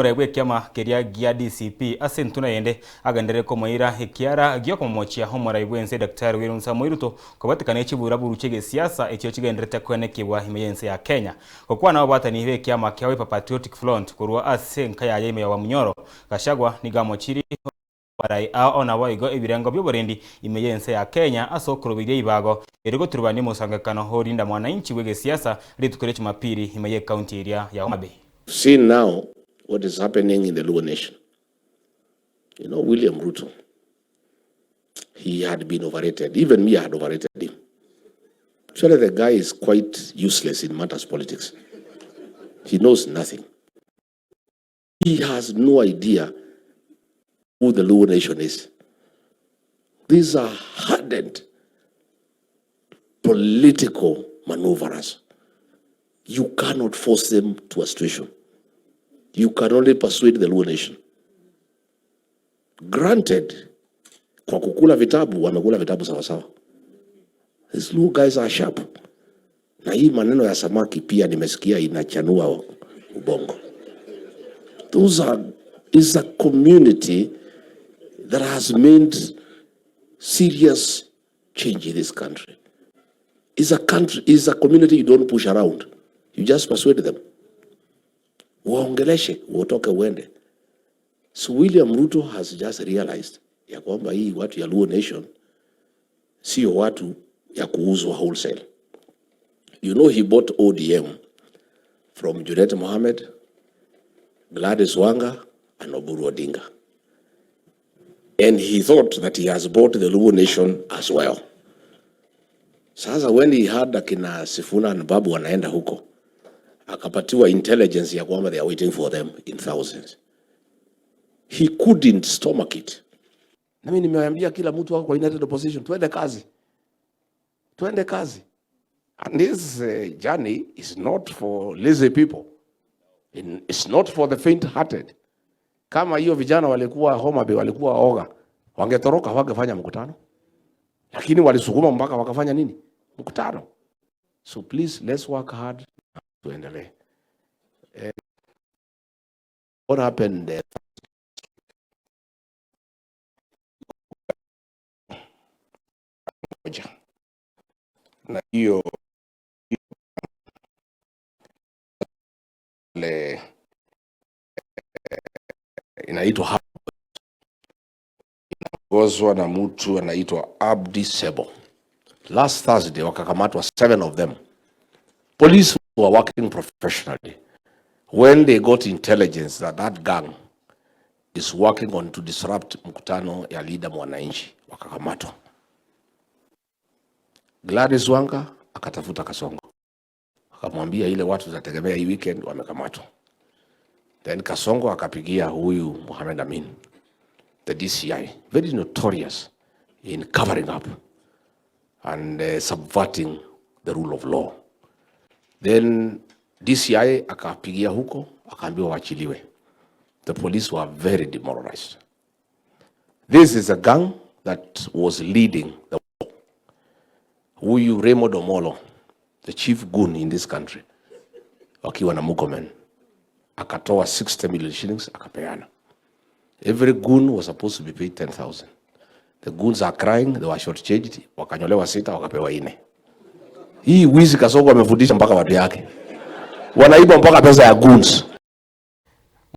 Muragwe kiama keria gia DCP asentuna yende agandere ko moira hekiara gyo ko mochia homoragwe nse Daktari William Samoei Ruto kubatikana chibura buruchege siasa ekyo kigenderete kwenekebwa himeyense ya Kenya kokwa nabo batani he kiama kyawe Patriotic Front kurwa ase nkaya yeme ya Munyoro Gachagua nigamochiri barai aona waigo ebirengo byoborendi imeyense ya Kenya asokorobire ibago eriko turubani musangakano horinda mwananchi wege siasa litukore Jumapili imeye county area ya Homa Bay. See now what is happening in the Luo Nation. You know, William Ruto, he had been overrated. Even me, I had overrated him. Actually, the guy is quite useless in matters politics. He knows nothing. He has no idea who the Luo Nation is. These are hardened political maneuverers. You cannot force them to a situation. You can only persuade the Luo Nation. Granted, kwa kukula vitabu, wamekula vitabu sawa sawa. These Luo guys are sharp. Na hii maneno ya samaki pia nimesikia inachanua ubongo. Is a community that has made serious change in this country. Is a community you don't push around. You just persuade them. Waongeleshe, uotoke uende. So William Ruto has just realized ya kwamba hii watu ya Luo Nation sio watu ya kuuzwa wholesale. You know, he bought ODM from Junet Mohammed, Gladys Wanga, and Oburu Odinga. And he thought that he has bought the Luo Nation as well. Sasa when he heard akina Sifuna na Babu wanaenda huko, akapatiwa intelligence ya kwamba they are waiting for them in thousands. He couldn't stomach it. Na mimi nimewaambia kila mtu wako kwa United Opposition, tuende kazi. Tuende kazi. And this journey is not for lazy people. It's not for the faint-hearted. Kama hiyo vijana walikuwa Homa Bay, walikuwa oga, wangetoroka wangefanya mkutano. Lakini walisukuma mpaka wakafanya nini? Mkutano. So please, let's work hard. Tuendelee. What happened there? Na hiyo inaitwa inaongozwa na mtu anaitwa Abdi Sebo. Last Thursday wakakamatwa 7 of them. Police were working professionally. When they got intelligence that that gang is working on to disrupt mkutano ya leader mwananchi, wakakamatwa. Gladys Wanga akatafuta Kasongo, akamwambia ile watu zategemea hii weekend wamekamatwa. Then Kasongo akapigia huyu Mohamed Amin, the DCI, very notorious in covering up and subverting the rule of law. Then DCI akapigia huko, akaambiwa waachiliwe. The police were very demoralized. This is a gang that was leading the war. Huyu Raymond Omolo, the chief goon in this country, wakiwa na Murkomen, akatoa 60 million shillings akapeana. Every goon was supposed to be paid 10,000. The goons are crying, they were shortchanged, wakanyolewa 6 wakapewa 4. Hii wizi Kasongo amefundisha mpaka watu yake. Wanaiba mpaka pesa ya goons.